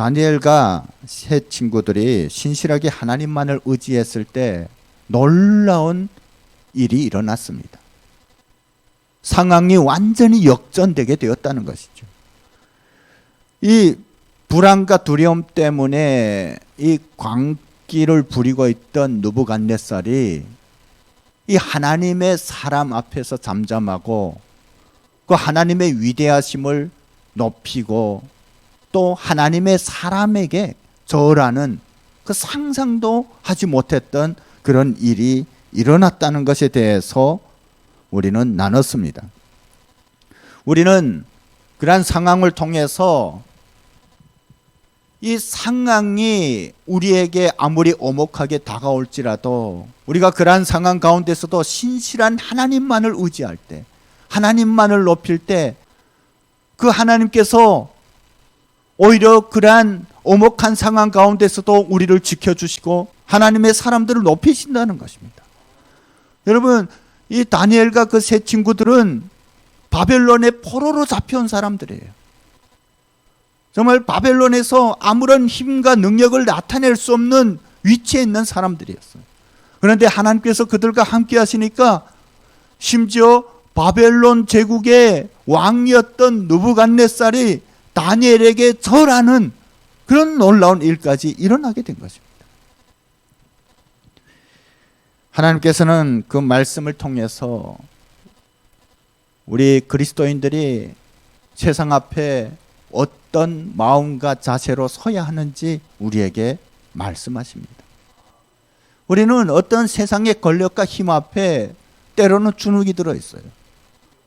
다니엘과 세 친구들이 신실하게 하나님만을 의지했을 때 놀라운 일이 일어났습니다. 상황이 완전히 역전되게 되었다는 것이죠. 이 불안과 두려움 때문에 이 광기를 부리고 있던 느부갓네살이 이 하나님의 사람 앞에서 잠잠하고 그 하나님의 위대하심을 높이고 또 하나님의 사람에게 절하는 그 상상도 하지 못했던 그런 일이 일어났다는 것에 대해서 우리는 나눴습니다. 우리는 그러한 상황을 통해서 이 상황이 우리에게 아무리 오목하게 다가올지라도 우리가 그러한 상황 가운데서도 신실한 하나님만을 의지할 때, 하나님만을 높일 때 그 하나님께서 오히려 그러한 오목한 상황 가운데서도 우리를 지켜주시고 하나님의 사람들을 높이신다는 것입니다. 여러분, 이 다니엘과 그 세 친구들은 바벨론의 포로로 잡혀온 사람들이에요. 정말 바벨론에서 아무런 힘과 능력을 나타낼 수 없는 위치에 있는 사람들이었어요. 그런데 하나님께서 그들과 함께 하시니까 심지어 바벨론 제국의 왕이었던 느부갓네살이 다니엘에게 절하는 그런 놀라운 일까지 일어나게 된 것입니다. 하나님께서는 그 말씀을 통해서 우리 그리스도인들이 세상 앞에 어떤 마음과 자세로 서야 하는지 우리에게 말씀하십니다. 우리는 어떤 세상의 권력과 힘 앞에 때로는 주눅이 들어 있어요.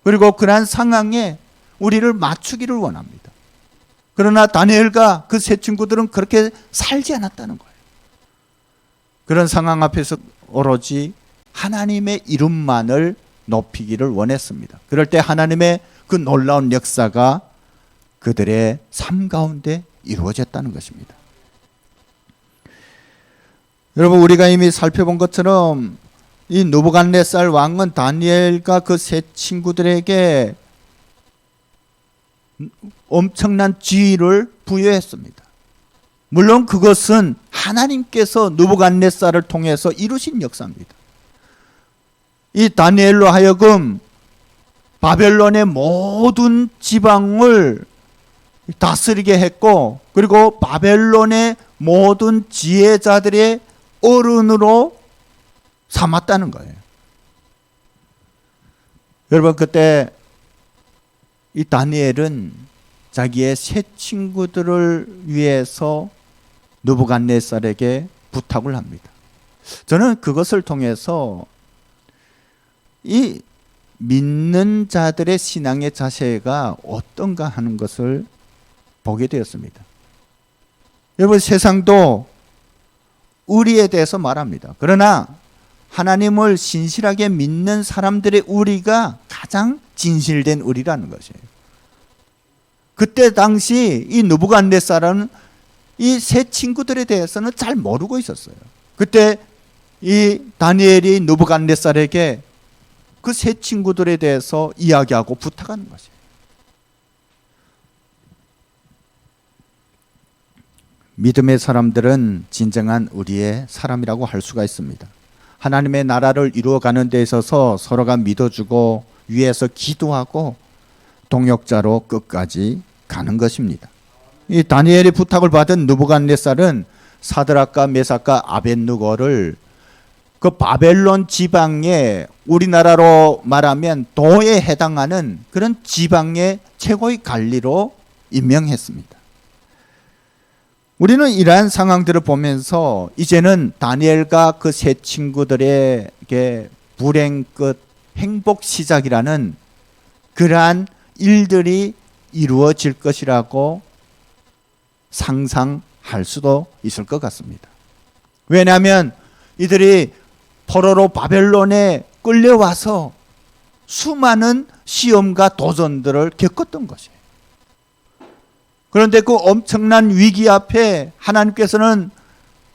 그리고 그러한 상황에 우리를 맞추기를 원합니다. 그러나 다니엘과 그 세 친구들은 그렇게 살지 않았다는 거예요. 그런 상황 앞에서 오로지 하나님의 이름만을 높이기를 원했습니다. 그럴 때 하나님의 그 놀라운 역사가 그들의 삶 가운데 이루어졌다는 것입니다. 여러분, 우리가 이미 살펴본 것처럼 이 느부갓네살 왕은 다니엘과 그 세 친구들에게 엄청난 지위를 부여했습니다. 물론 그것은 하나님께서 느부갓네살을 통해서 이루신 역사입니다. 이 다니엘로 하여금 바벨론의 모든 지방을 다스리게 했고, 그리고 바벨론의 모든 지혜자들의 어른으로 삼았다는 거예요. 여러분, 그때 이 다니엘은 자기의 세 친구들을 위해서 느부갓네살에게 부탁을 합니다. 저는 그것을 통해서 이 믿는 자들의 신앙의 자세가 어떤가 하는 것을 보게 되었습니다. 여러분, 세상도 의리에 대해서 말합니다. 그러나 하나님을 신실하게 믿는 사람들의 의리가 가장 진실된 의리라는 것이에요. 그때 당시 이 느부갓네살은 이 세 친구들에 대해서는 잘 모르고 있었어요. 그때 이 다니엘이 느부갓네살에게 그 세 친구들에 대해서 이야기하고 부탁하는 것이에요. 믿음의 사람들은 진정한 의리의 사람이라고 할 수가 있습니다. 하나님의 나라를 이루어가는 데 있어서 서로가 믿어주고 위에서 기도하고 동역자로 끝까지 가는 것입니다. 이 다니엘이 부탁을 받은 느부갓네살은 사드락과 메삭과 아벳느고를 그 바벨론 지방에 우리나라로 말하면 도에 해당하는 그런 지방의 최고의 관리로 임명했습니다. 우리는 이러한 상황들을 보면서 이제는 다니엘과 그 세 친구들에게 불행 끝 행복 시작이라는 그러한 일들이 이루어질 것이라고 상상할 수도 있을 것 같습니다. 왜냐하면 이들이 포로로 바벨론에 끌려와서 수많은 시험과 도전들을 겪었던 것이에요. 그런데 그 엄청난 위기 앞에 하나님께서는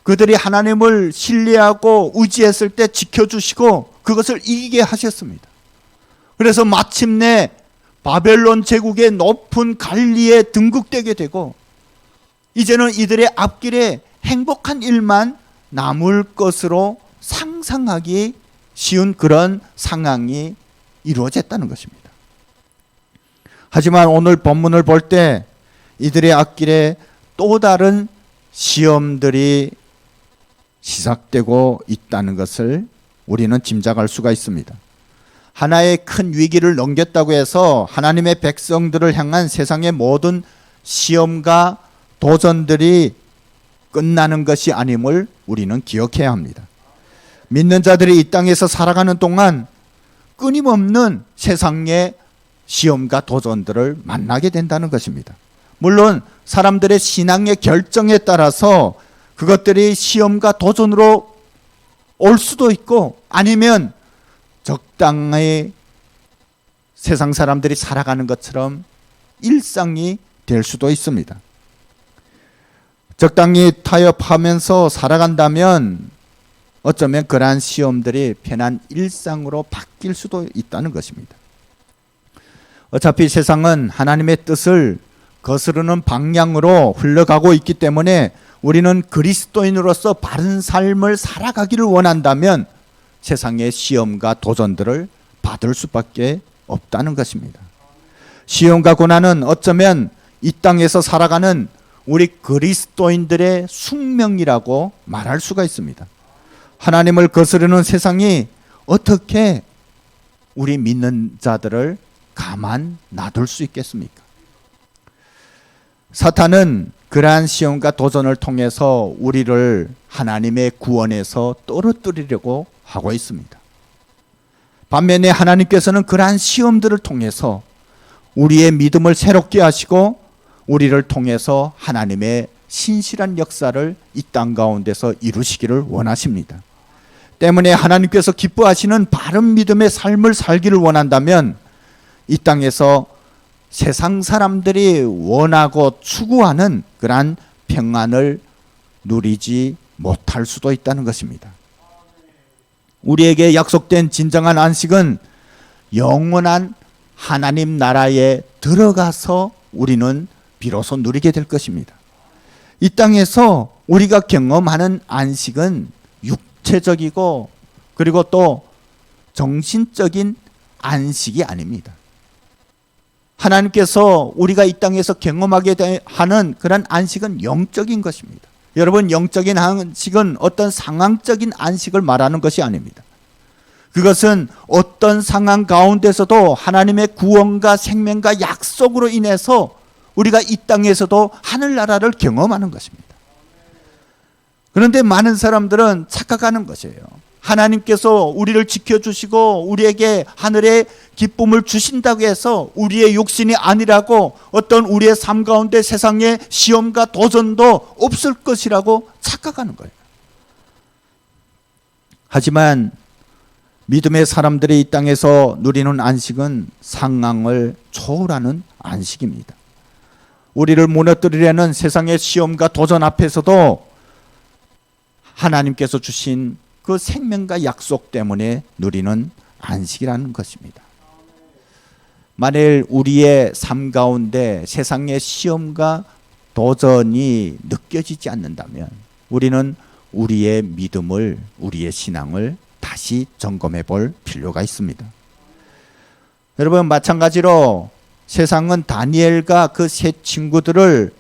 그들이 하나님을 신뢰하고 의지했을 때 지켜주시고 그것을 이기게 하셨습니다. 그래서 마침내 바벨론 제국의 높은 관리에 등극되게 되고 이제는 이들의 앞길에 행복한 일만 남을 것으로 상상하기 쉬운 그런 상황이 이루어졌다는 것입니다. 하지만 오늘 본문을 볼 때 이들의 앞길에 또 다른 시험들이 시작되고 있다는 것을 우리는 짐작할 수가 있습니다. 하나의 큰 위기를 넘겼다고 해서 하나님의 백성들을 향한 세상의 모든 시험과 도전들이 끝나는 것이 아님을 우리는 기억해야 합니다. 믿는 자들이 이 땅에서 살아가는 동안 끊임없는 세상의 시험과 도전들을 만나게 된다는 것입니다. 물론 사람들의 신앙의 결정에 따라서 그것들이 시험과 도전으로 올 수도 있고 아니면 적당히 세상 사람들이 살아가는 것처럼 일상이 될 수도 있습니다. 적당히 타협하면서 살아간다면 어쩌면 그러한 시험들이 편한 일상으로 바뀔 수도 있다는 것입니다. 어차피 세상은 하나님의 뜻을 거스르는 방향으로 흘러가고 있기 때문에 우리는 그리스도인으로서 바른 삶을 살아가기를 원한다면 세상의 시험과 도전들을 받을 수밖에 없다는 것입니다. 시험과 고난은 어쩌면 이 땅에서 살아가는 우리 그리스도인들의 숙명이라고 말할 수가 있습니다. 하나님을 거스르는 세상이 어떻게 우리 믿는 자들을 가만 놔둘 수 있겠습니까? 사탄은 그러한 시험과 도전을 통해서 우리를 하나님의 구원에서 떨어뜨리려고 하고 있습니다. 반면에 하나님께서는 그러한 시험들을 통해서 우리의 믿음을 새롭게 하시고 우리를 통해서 하나님의 신실한 역사를 이 땅 가운데서 이루시기를 원하십니다. 때문에 하나님께서 기뻐하시는 바른 믿음의 삶을 살기를 원한다면 이 땅에서 세상 사람들이 원하고 추구하는 그러한 평안을 누리지 못할 수도 있다는 것입니다. 우리에게 약속된 진정한 안식은 영원한 하나님 나라에 들어가서 우리는 비로소 누리게 될 것입니다. 이 땅에서 우리가 경험하는 안식은 육체적이고 그리고 또 정신적인 안식이 아닙니다. 하나님께서 우리가 이 땅에서 경험하게 하는 그런 안식은 영적인 것입니다. 여러분, 영적인 안식은 어떤 상황적인 안식을 말하는 것이 아닙니다. 그것은 어떤 상황 가운데서도 하나님의 구원과 생명과 약속으로 인해서 우리가 이 땅에서도 하늘나라를 경험하는 것입니다. 그런데 많은 사람들은 착각하는 것이에요. 하나님께서 우리를 지켜주시고 우리에게 하늘의 기쁨을 주신다고 해서 우리의 욕심이 아니라고 어떤 우리의 삶 가운데 세상의 시험과 도전도 없을 것이라고 착각하는 거예요. 하지만 믿음의 사람들이 이 땅에서 누리는 안식은 상황을 초월하는 안식입니다. 우리를 무너뜨리려는 세상의 시험과 도전 앞에서도 하나님께서 주신 그 생명과 약속 때문에 누리는 안식이라는 것입니다. 만일 우리의 삶 가운데 세상의 시험과 도전이 느껴지지 않는다면 우리는 우리의 믿음을, 우리의 신앙을 다시 점검해 볼 필요가 있습니다. 여러분, 마찬가지로 세상은 다니엘과 그 세 친구들을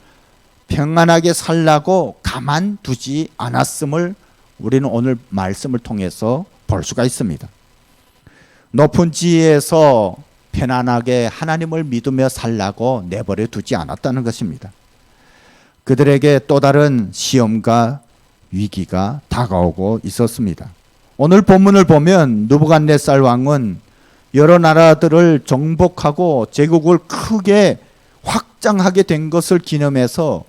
평안하게 살라고 가만두지 않았음을 우리는 오늘 말씀을 통해서 볼 수가 있습니다. 높은 지위에서 편안하게 하나님을 믿으며 살라고 내버려 두지 않았다는 것입니다. 그들에게 또 다른 시험과 위기가 다가오고 있었습니다. 오늘 본문을 보면 느부갓네살 왕은 여러 나라들을 정복하고 제국을 크게 확장하게 된 것을 기념해서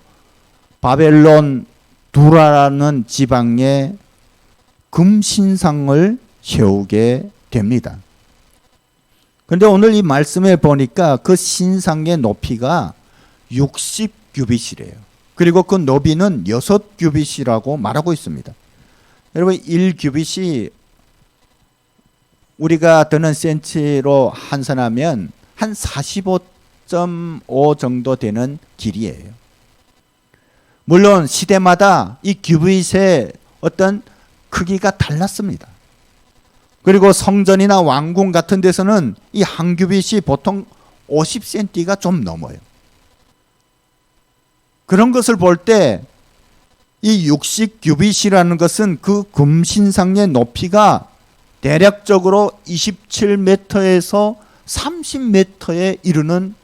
바벨론 두라라는 지방에 금신상을 세우게 됩니다. 그런데 오늘 이 말씀에 보니까 그 신상의 높이가 60규빗이래요. 그리고 그 너비는 6규빗이라고 말하고 있습니다. 여러분, 1규빗이 우리가 드는 센치로 환산하면 한 45.5 정도 되는 길이에요. 물론 시대마다 이 규빗의 어떤 크기가 달랐습니다. 그리고 성전이나 왕궁 같은 데서는 이 한 규빗이 보통 50cm가 좀 넘어요. 그런 것을 볼 때 이 60규빗이라는 것은 그 금신상의 높이가 대략적으로 27m에서 30m에 이르는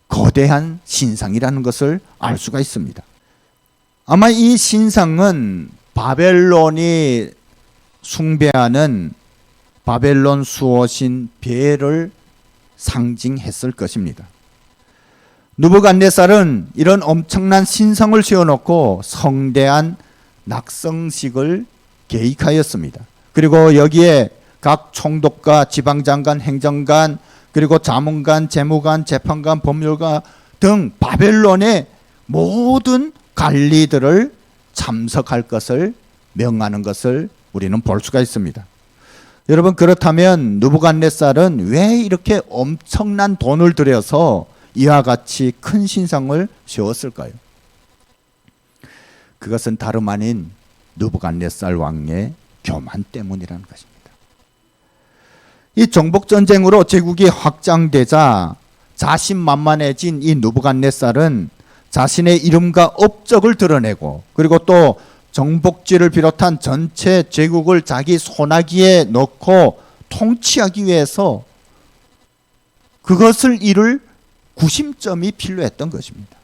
거대한 신상이라는 것을 알 수가 있습니다. 아마 이 신상은 바벨론이 숭배하는 바벨론 수호신 벨을 상징했을 것입니다. 느부갓네살은 이런 엄청난 신상을 세워놓고 성대한 낙성식을 계획하였습니다. 그리고 여기에 각 총독과 지방장관, 행정관, 그리고 자문관, 재무관, 재판관, 법률가 등 바벨론의 모든 관리들을 참석할 것을 명하는 것을 우리는 볼 수가 있습니다. 여러분, 그렇다면 느부갓네살은 왜 이렇게 엄청난 돈을 들여서 이와 같이 큰 신상을 세웠을까요? 그것은 다름 아닌 느부갓네살 왕의 교만 때문이라는 것입니다. 이 정복전쟁으로 제국이 확장되자 자신만만해진 이 느부갓네살은 자신의 이름과 업적을 드러내고, 그리고 또 정복지를 비롯한 전체 제국을 자기 손아귀에 넣고 통치하기 위해서 그것을 이룰 구심점이 필요했던 것입니다.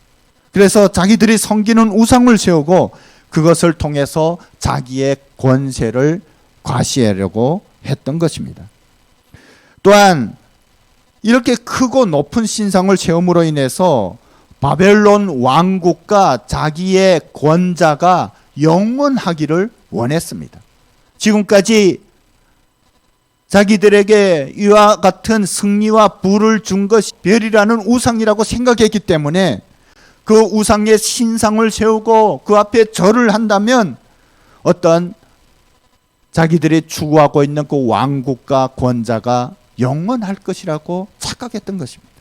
그래서 자기들이 섬기는 우상을 세우고 그것을 통해서 자기의 권세를 과시하려고 했던 것입니다. 또한 이렇게 크고 높은 신상을 세움으로 인해서 바벨론 왕국과 자기의 권자가 영원하기를 원했습니다. 지금까지 자기들에게 이와 같은 승리와 부를 준 것이 별이라는 우상이라고 생각했기 때문에 그 우상의 신상을 세우고 그 앞에 절을 한다면 어떤 자기들이 추구하고 있는 그 왕국과 권자가 영원할 것이라고 착각했던 것입니다.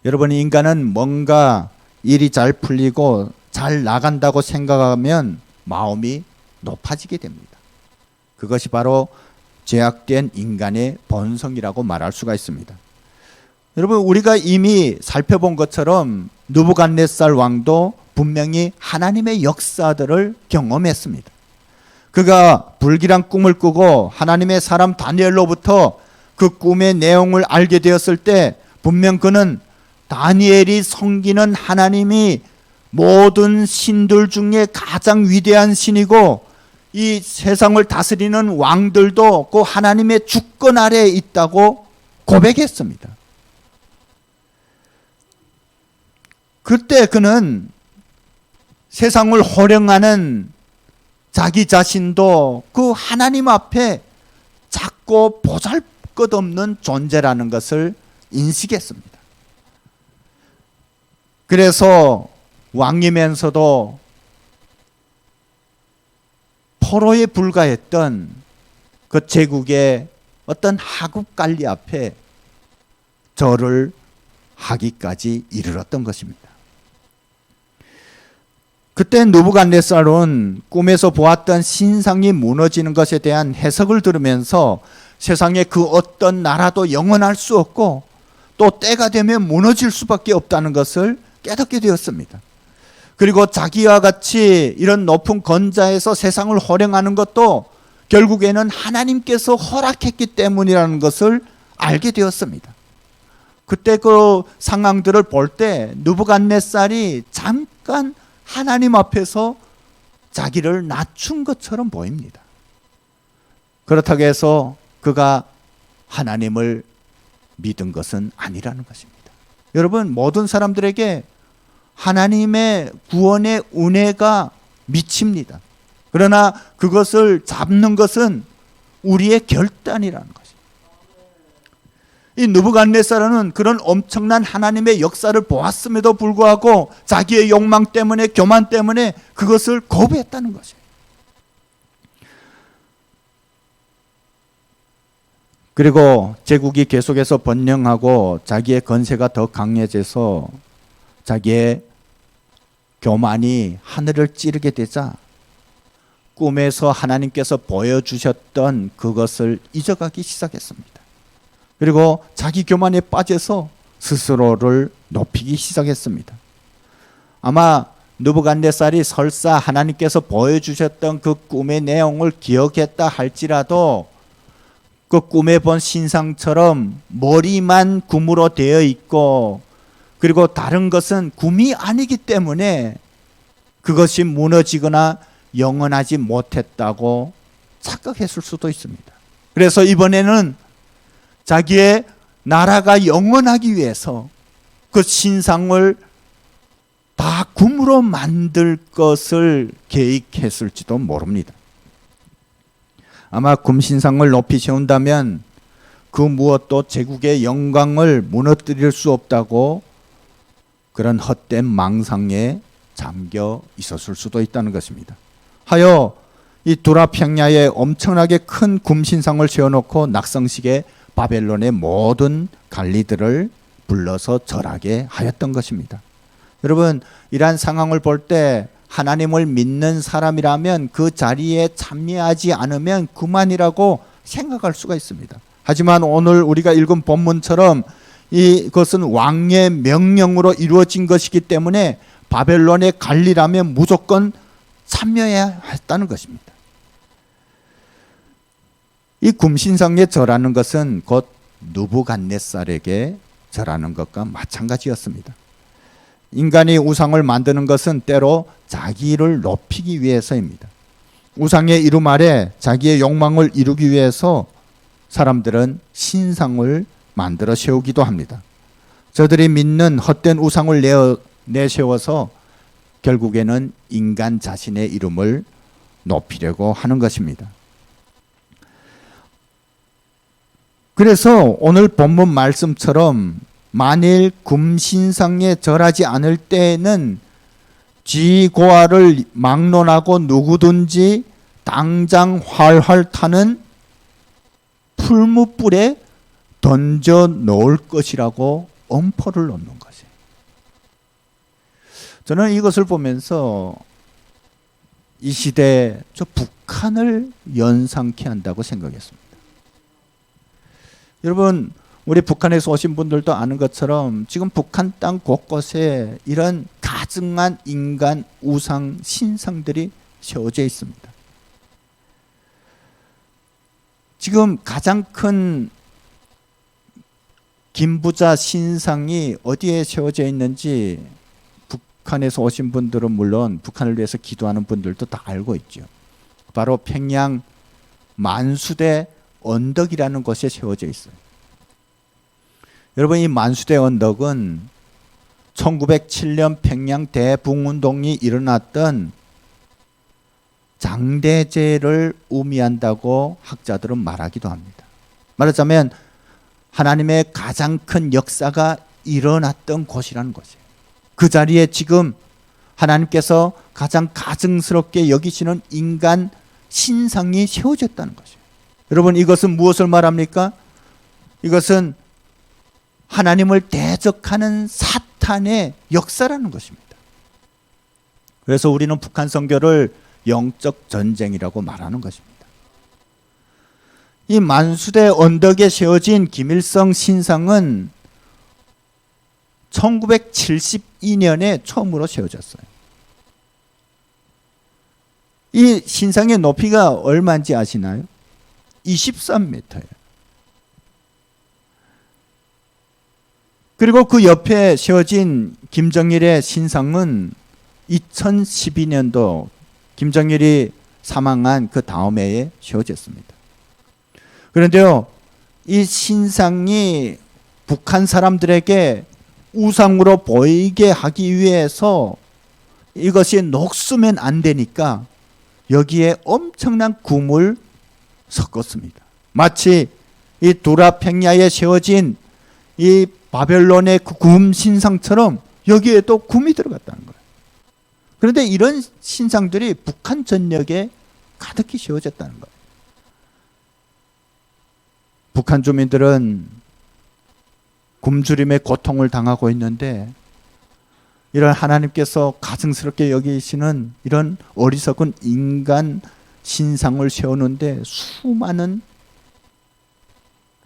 여러분, 인간은 뭔가 일이 잘 풀리고 잘 나간다고 생각하면 마음이 높아지게 됩니다. 그것이 바로 죄악된 인간의 본성이라고 말할 수가 있습니다. 여러분, 우리가 이미 살펴본 것처럼 느부갓네살 왕도 분명히 하나님의 역사들을 경험했습니다. 그가 불길한 꿈을 꾸고 하나님의 사람 다니엘로부터 그 꿈의 내용을 알게 되었을 때 분명 그는 다니엘이 섬기는 하나님이 모든 신들 중에 가장 위대한 신이고 이 세상을 다스리는 왕들도 그 하나님의 주권 아래에 있다고 고백했습니다. 그때 그는 세상을 호령하는 자기 자신도 그 하나님 앞에 작고 보잘것없는 존재라는 것을 인식했습니다. 그래서 왕이면서도 포로에 불과했던 그 제국의 어떤 하급 관리 앞에 절을 하기까지 이르렀던 것입니다. 그때 느부갓네살은 꿈에서 보았던 신상이 무너지는 것에 대한 해석을 들으면서 세상에 그 어떤 나라도 영원할 수 없고 또 때가 되면 무너질 수밖에 없다는 것을 깨닫게 되었습니다. 그리고 자기와 같이 이런 높은 권자에서 세상을 호령하는 것도 결국에는 하나님께서 허락했기 때문이라는 것을 알게 되었습니다. 그때 그 상황들을 볼 때 느부갓네살이 잠깐 하나님 앞에서 자기를 낮춘 것처럼 보입니다. 그렇다고 해서 그가 하나님을 믿은 것은 아니라는 것입니다. 여러분, 모든 사람들에게 하나님의 구원의 은혜가 미칩니다. 그러나 그것을 잡는 것은 우리의 결단이라는 것입니다. 이 느부갓네살은 그런 엄청난 하나님의 역사를 보았음에도 불구하고 자기의 욕망 때문에, 교만 때문에 그것을 거부했다는 것이에요. 그리고 제국이 계속해서 번영하고 자기의 권세가 더 강해져서 자기의 교만이 하늘을 찌르게 되자 꿈에서 하나님께서 보여주셨던 그것을 잊어가기 시작했습니다. 그리고 자기 교만에 빠져서 스스로를 높이기 시작했습니다. 아마 느부갓네살이 설사 하나님께서 보여주셨던 그 꿈의 내용을 기억했다 할지라도 그 꿈에 본 신상처럼 머리만 금으로 되어 있고 그리고 다른 것은 금이 아니기 때문에 그것이 무너지거나 영원하지 못했다고 착각했을 수도 있습니다. 그래서 이번에는 자기의 나라가 영원하기 위해서 그 신상을 다 금으로 만들 것을 계획했을지도 모릅니다. 아마 금신상을 높이 세운다면 그 무엇도 제국의 영광을 무너뜨릴 수 없다고 그런 헛된 망상에 잠겨 있었을 수도 있다는 것입니다. 하여 이 두라 평야에 엄청나게 큰 금신상을 세워놓고 낙성식에 바벨론의 모든 관리들을 불러서 절하게 하였던 것입니다. 여러분, 이러한 상황을 볼 때 하나님을 믿는 사람이라면 그 자리에 참여하지 않으면 그만이라고 생각할 수가 있습니다. 하지만 오늘 우리가 읽은 본문처럼 이것은 왕의 명령으로 이루어진 것이기 때문에 바벨론의 관리라면 무조건 참여해야 했다는 것입니다. 이 금신상에 절하는 것은 곧 느부갓네살에게 절하는 것과 마찬가지였습니다. 인간이 우상을 만드는 것은 때로 자기를 높이기 위해서입니다. 우상의 이름 아래 자기의 욕망을 이루기 위해서 사람들은 신상을 만들어 세우기도 합니다. 저들이 믿는 헛된 우상을 내세워서 결국에는 인간 자신의 이름을 높이려고 하는 것입니다. 그래서 오늘 본문 말씀처럼 만일 금신상에 절하지 않을 때에는 쥐고아를 막론하고 누구든지 당장 활활 타는 풀무불에 던져 놓을 것이라고 엄포를 놓는 것이에요. 저는 이것을 보면서 이 시대에 저 북한을 연상케 한다고 생각했습니다. 여러분, 우리 북한에서 오신 분들도 아는 것처럼 지금 북한 땅 곳곳에 이런 가증한 인간 우상 신상들이 세워져 있습니다. 지금 가장 큰 김부자 신상이 어디에 세워져 있는지 북한에서 오신 분들은 물론 북한을 위해서 기도하는 분들도 다 알고 있죠. 바로 평양 만수대 언덕이라는 곳에 세워져 있어요. 여러분, 이 만수대 언덕은 1907년 평양 대붕운동이 일어났던 장대제를 의미한다고 학자들은 말하기도 합니다. 말하자면 하나님의 가장 큰 역사가 일어났던 곳이라는 것이에요. 그 자리에 지금 하나님께서 가장 가증스럽게 여기시는 인간 신상이 세워졌다는 것이에요. 여러분, 이것은 무엇을 말합니까? 이것은 하나님을 대적하는 사탄의 역사라는 것입니다. 그래서 우리는 북한 선교를 영적 전쟁이라고 말하는 것입니다. 이 만수대 언덕에 세워진 김일성 신상은 1972년에 처음으로 세워졌어요. 이 신상의 높이가 얼마인지 아시나요? 23m예요. 그리고 그 옆에 세워진 김정일의 신상은 2012년도 김정일이 사망한 그 다음 해에 세워졌습니다. 그런데요, 이 신상이 북한 사람들에게 우상으로 보이게 하기 위해서 이것이 녹으면 안 되니까 여기에 엄청난 금을 섞었습니다. 마치 이 두라 평야에 세워진 이 바벨론의 그 금 신상처럼 여기에도 금이 들어갔다는 거예요. 그런데 이런 신상들이 북한 전역에 가득히 세워졌다는 거예요. 북한 주민들은 굶주림의 고통을 당하고 있는데 이런 하나님께서 가증스럽게 여기시는 이런 어리석은 인간 신상을 세우는데 수많은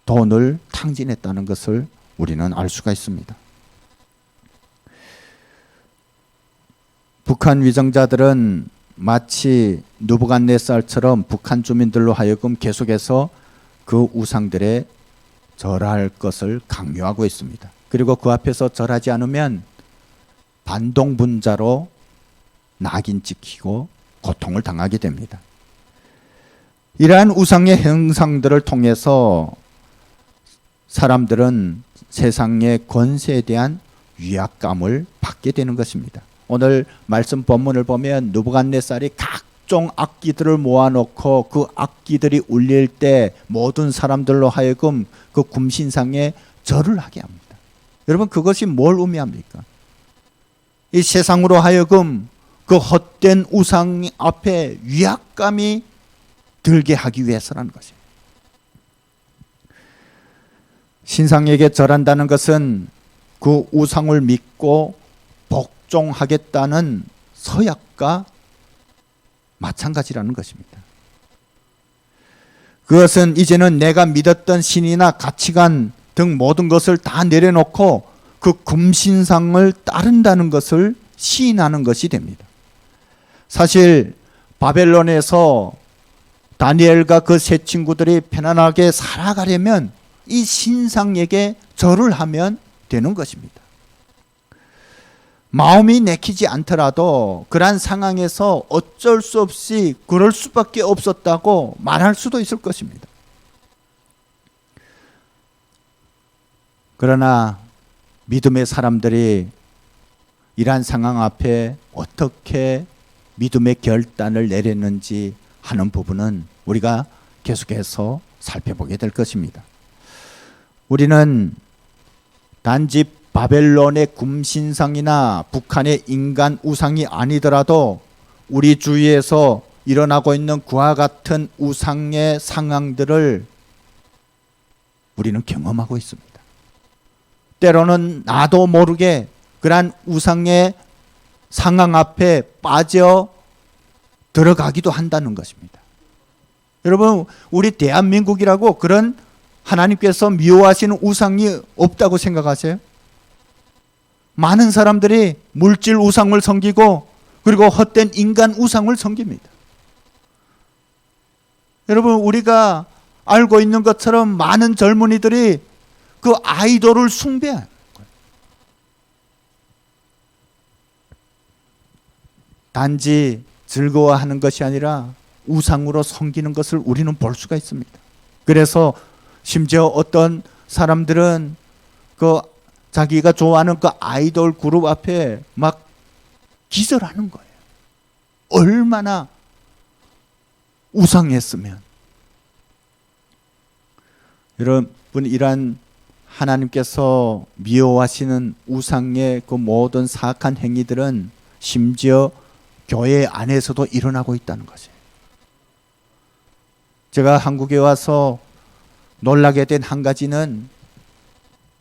돈을 탕진했다는 것을 우리는 알 수가 있습니다. 북한 위정자들은 마치 느부갓네살처럼 북한 주민들로 하여금 계속해서 그 우상들에 절할 것을 강요하고 있습니다. 그리고 그 앞에서 절하지 않으면 반동분자로 낙인 찍히고 고통을 당하게 됩니다. 이러한 우상의 형상들을 통해서 사람들은 세상의 권세에 대한 위압감을 받게 되는 것입니다. 오늘 말씀 본문을 보면 느부갓네살이 각종 악기들을 모아놓고 그 악기들이 울릴 때 모든 사람들로 하여금 그 금신상에 절을 하게 합니다. 여러분, 그것이 뭘 의미합니까? 이 세상으로 하여금 그 헛된 우상 앞에 위압감이 들게 하기 위해서라는 것입니다. 신상에게 절한다는 것은 그 우상을 믿고 복종하겠다는 서약과 마찬가지라는 것입니다. 그것은 이제는 내가 믿었던 신이나 가치관 등 모든 것을 다 내려놓고 그 금신상을 따른다는 것을 시인하는 것이 됩니다. 사실 바벨론에서 다니엘과 그 세 친구들이 편안하게 살아가려면 이 신상에게 절을 하면 되는 것입니다. 마음이 내키지 않더라도 그러한 상황에서 어쩔 수 없이 그럴 수밖에 없었다고 말할 수도 있을 것입니다. 그러나 믿음의 사람들이 이러한 상황 앞에 어떻게 믿음의 결단을 내렸는지 하는 부분은 우리가 계속해서 살펴보게 될 것입니다. 우리는 단지 바벨론의 금신상이나 북한의 인간 우상이 아니더라도 우리 주위에서 일어나고 있는 그와 같은 우상의 상황들을 우리는 경험하고 있습니다. 때로는 나도 모르게 그러한 우상의 상황 앞에 빠져 들어가기도 한다는 것입니다. 여러분, 우리 대한민국이라고 그런 하나님께서 미워하시는 우상이 없다고 생각하세요? 많은 사람들이 물질 우상을 섬기고 그리고 헛된 인간 우상을 섬깁니다. 여러분, 우리가 알고 있는 것처럼 많은 젊은이들이 그 아이돌을 숭배하는 거예요. 단지 즐거워하는 것이 아니라 우상으로 섬기는 것을 우리는 볼 수가 있습니다. 그래서 심지어 어떤 사람들은 그 자기가 좋아하는 그 아이돌 그룹 앞에 막 기절하는 거예요. 얼마나 우상했으면. 여러분, 이러한 하나님께서 미워하시는 우상의 그 모든 사악한 행위들은 심지어 교회 안에서도 일어나고 있다는 것이에요. 제가 한국에 와서 놀라게 된 한 가지는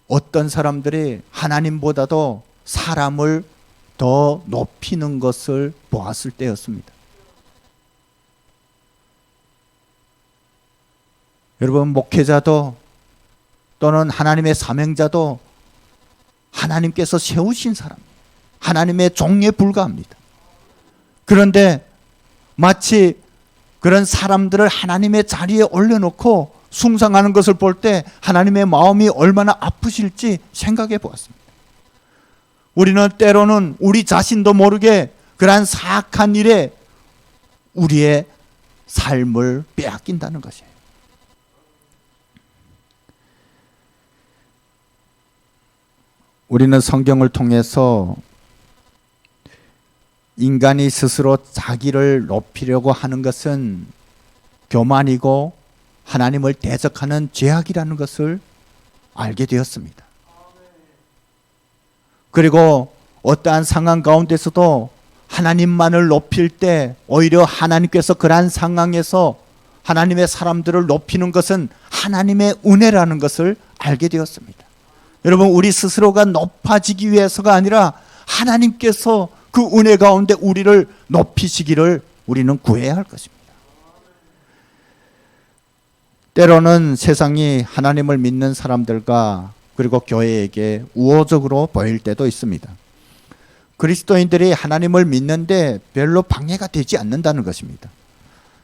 어떤 사람들이 하나님보다도 사람을 더 높이는 것을 보았을 때였습니다. 여러분, 목회자도 또는 하나님의 사명자도 하나님께서 세우신 사람, 하나님의 종에 불과합니다. 그런데 마치 그런 사람들을 하나님의 자리에 올려놓고 숭상하는 것을 볼 때 하나님의 마음이 얼마나 아프실지 생각해 보았습니다. 우리는 때로는 우리 자신도 모르게 그러한 사악한 일에 우리의 삶을 빼앗긴다는 것이에요. 우리는 성경을 통해서 인간이 스스로 자기를 높이려고 하는 것은 교만이고 하나님을 대적하는 죄악이라는 것을 알게 되었습니다. 그리고 어떠한 상황 가운데서도 하나님만을 높일 때 오히려 하나님께서 그러한 상황에서 하나님의 사람들을 높이는 것은 하나님의 은혜라는 것을 알게 되었습니다. 여러분, 우리 스스로가 높아지기 위해서가 아니라 하나님께서 그 은혜 가운데 우리를 높이시기를 우리는 구해야 할 것입니다. 때로는 세상이 하나님을 믿는 사람들과 그리고 교회에게 우호적으로 보일 때도 있습니다. 그리스도인들이 하나님을 믿는데 별로 방해가 되지 않는다는 것입니다.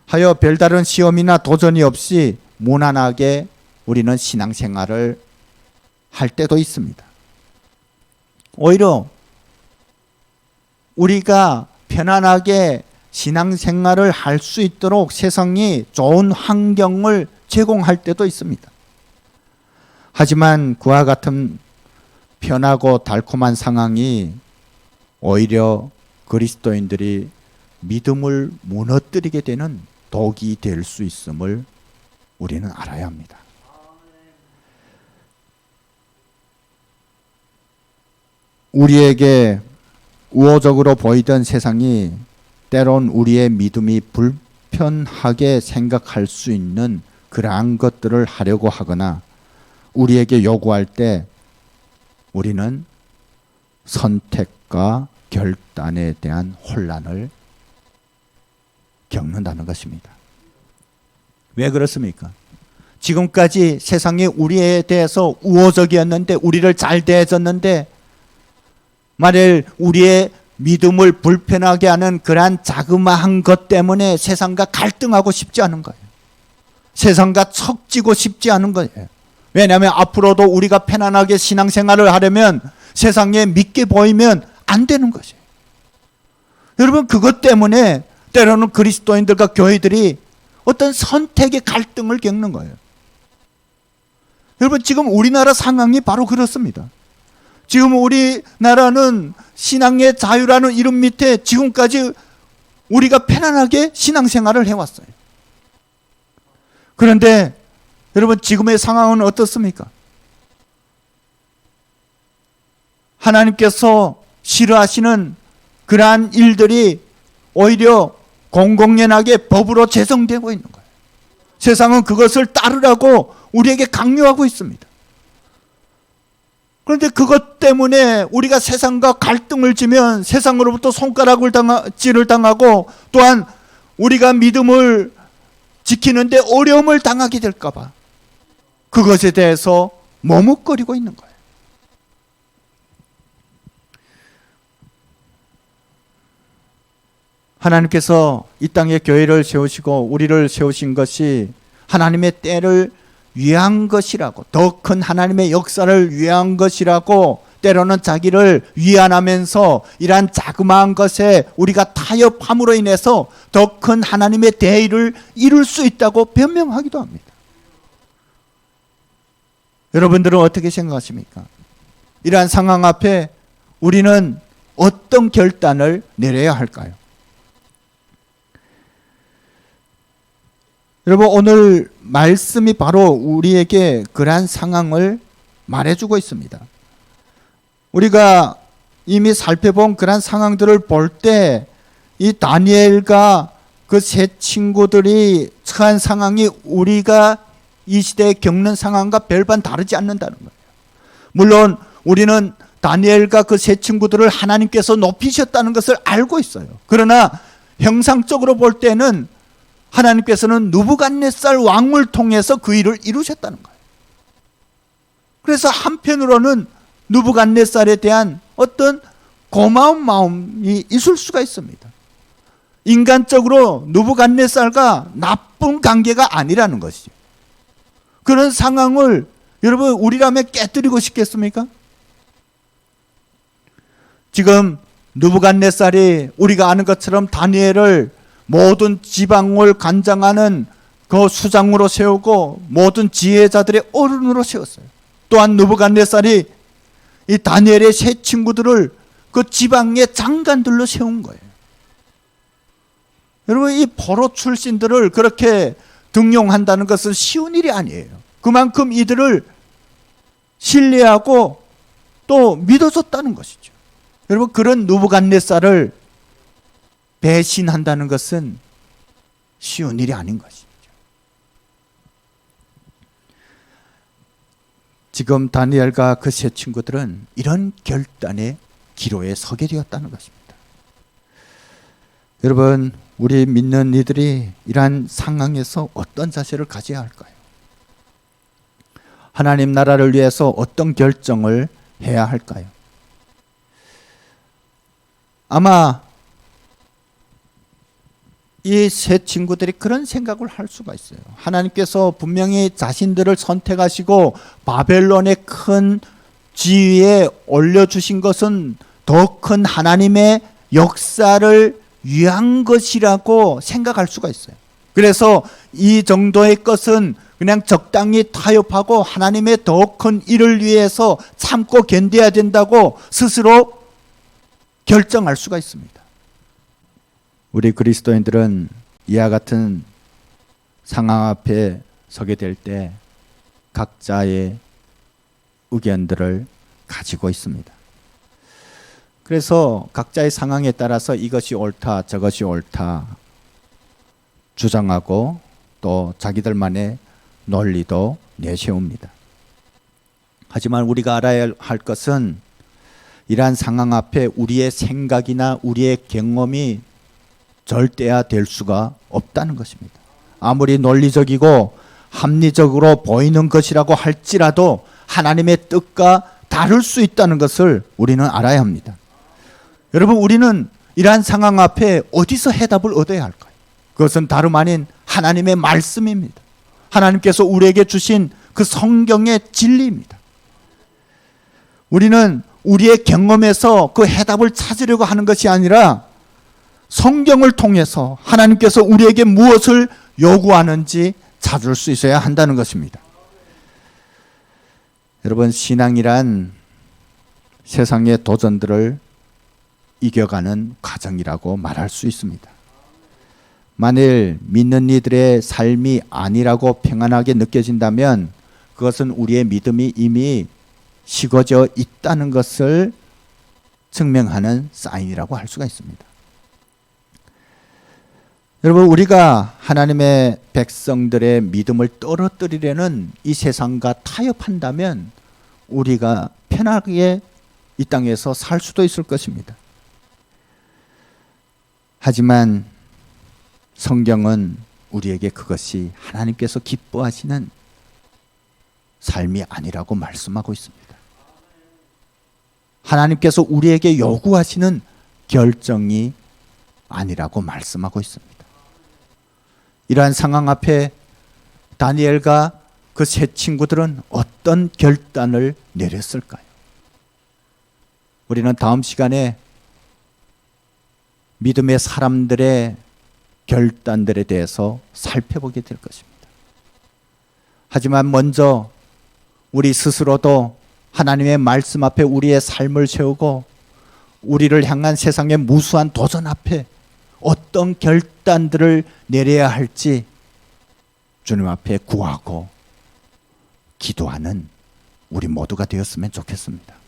하여 별다른 시험이나 도전이 없이 무난하게 우리는 신앙생활을 할 때도 있습니다. 오히려 우리가 편안하게 신앙생활을 할 수 있도록 세상이 좋은 환경을 제공할 때도 있습니다. 하지만 그와 같은 편하고 달콤한 상황이 오히려 그리스도인들이 믿음을 무너뜨리게 되는 독이 될 수 있음을 우리는 알아야 합니다. 우리에게 우호적으로 보이던 세상이 때론 우리의 믿음이 불편하게 생각할 수 있는 그러한 것들을 하려고 하거나 우리에게 요구할 때 우리는 선택과 결단에 대한 혼란을 겪는다는 것입니다. 왜 그렇습니까? 지금까지 세상이 우리에 대해서 우호적이었는데, 우리를 잘 대해줬는데, 만일 우리의 믿음을 불편하게 하는 그러한 자그마한 것 때문에 세상과 갈등하고 싶지 않은 거예요. 세상과 척지고 싶지 않은 거예요. 왜냐하면 앞으로도 우리가 편안하게 신앙생활을 하려면 세상에 믿게 보이면 안 되는 것이에요. 여러분, 그것 때문에 때로는 그리스도인들과 교회들이 어떤 선택의 갈등을 겪는 거예요. 여러분, 지금 우리나라 상황이 바로 그렇습니다. 지금 우리나라는 신앙의 자유라는 이름 밑에 지금까지 우리가 편안하게 신앙생활을 해왔어요. 그런데 여러분, 지금의 상황은 어떻습니까? 하나님께서 싫어하시는 그러한 일들이 오히려 공공연하게 법으로 제정되고 있는 거예요. 세상은 그것을 따르라고 우리에게 강요하고 있습니다. 그런데 그것 때문에 우리가 세상과 갈등을 지면 세상으로부터 손가락질을 당하고 또한 우리가 믿음을 지키는데 어려움을 당하게 될까 봐 그것에 대해서 머뭇거리고 있는 거예요. 하나님께서 이 땅에 교회를 세우시고 우리를 세우신 것이 하나님의 때를 위한 것이라고, 더 큰 하나님의 역사를 위한 것이라고 때로는 자기를 위안하면서 이러한 자그마한 것에 우리가 타협함으로 인해서 더 큰 하나님의 대의를 이룰 수 있다고 변명하기도 합니다. 여러분들은 어떻게 생각하십니까? 이러한 상황 앞에 우리는 어떤 결단을 내려야 할까요? 여러분, 오늘 말씀이 바로 우리에게 그러한 상황을 말해주고 있습니다. 우리가 이미 살펴본 그러한 상황들을 볼 때 이 다니엘과 그 세 친구들이 처한 상황이 우리가 이 시대에 겪는 상황과 별반 다르지 않는다는 거예요. 물론 우리는 다니엘과 그 세 친구들을 하나님께서 높이셨다는 것을 알고 있어요. 그러나 형상적으로 볼 때는 하나님께서는 느부갓네살 왕을 통해서 그 일을 이루셨다는 거예요. 그래서 한편으로는 느부갓네살에 대한 어떤 고마운 마음이 있을 수가 있습니다. 인간적으로 느부갓네살과 나쁜 관계가 아니라는 것이죠. 그런 상황을 여러분 우리라면 깨뜨리고 싶겠습니까? 지금 느부갓네살이 우리가 아는 것처럼 다니엘을 모든 지방을 관장하는 그 수장으로 세우고 모든 지혜자들의 어른으로 세웠어요. 또한 느부갓네살이 이 다니엘의 세 친구들을 그 지방의 장관들로 세운 거예요. 여러분, 이 포로 출신들을 그렇게 등용한다는 것은 쉬운 일이 아니에요. 그만큼 이들을 신뢰하고 또 믿어줬다는 것이죠. 여러분, 그런 느부갓네살을 배신한다는 것은 쉬운 일이 아닌 것이죠. 지금 다니엘과 그 세 친구들은 이런 결단에 기로에 서게 되었다는 것입니다. 여러분, 우리 믿는 이들이 이러한 상황에서 어떤 자세를 가져야 할까요? 하나님 나라를 위해서 어떤 결정을 해야 할까요? 아마 이 세 친구들이 그런 생각을 할 수가 있어요. 하나님께서 분명히 자신들을 선택하시고 바벨론의 큰 지위에 올려주신 것은 더 큰 하나님의 역사를 위한 것이라고 생각할 수가 있어요. 그래서 이 정도의 것은 그냥 적당히 타협하고 하나님의 더 큰 일을 위해서 참고 견뎌야 된다고 스스로 결정할 수가 있습니다. 우리 그리스도인들은 이와 같은 상황 앞에 서게 될 때 각자의 의견들을 가지고 있습니다. 그래서 각자의 상황에 따라서 이것이 옳다, 저것이 옳다 주장하고 또 자기들만의 논리도 내세웁니다. 하지만 우리가 알아야 할 것은 이러한 상황 앞에 우리의 생각이나 우리의 경험이 절대화될 수가 없다는 것입니다. 아무리 논리적이고 합리적으로 보이는 것이라고 할지라도 하나님의 뜻과 다를 수 있다는 것을 우리는 알아야 합니다. 여러분, 우리는 이러한 상황 앞에 어디서 해답을 얻어야 할까요? 그것은 다름 아닌 하나님의 말씀입니다. 하나님께서 우리에게 주신 그 성경의 진리입니다. 우리는 우리의 경험에서 그 해답을 찾으려고 하는 것이 아니라 성경을 통해서 하나님께서 우리에게 무엇을 요구하는지 찾을 수 있어야 한다는 것입니다. 여러분, 신앙이란 세상의 도전들을 이겨가는 과정이라고 말할 수 있습니다. 만일 믿는 이들의 삶이 아니라고 평안하게 느껴진다면 그것은 우리의 믿음이 이미 식어져 있다는 것을 증명하는 사인이라고 할 수가 있습니다. 여러분, 우리가 하나님의 백성들의 믿음을 떨어뜨리려는 이 세상과 타협한다면 우리가 편하게 이 땅에서 살 수도 있을 것입니다. 하지만 성경은 우리에게 그것이 하나님께서 기뻐하시는 삶이 아니라고 말씀하고 있습니다. 하나님께서 우리에게 요구하시는 결정이 아니라고 말씀하고 있습니다. 이러한 상황 앞에 다니엘과 그 세 친구들은 어떤 결단을 내렸을까요? 우리는 다음 시간에 믿음의 사람들의 결단들에 대해서 살펴보게 될 것입니다. 하지만 먼저 우리 스스로도 하나님의 말씀 앞에 우리의 삶을 세우고 우리를 향한 세상의 무수한 도전 앞에 어떤 결단들을 내려야 할지 주님 앞에 구하고 기도하는 우리 모두가 되었으면 좋겠습니다.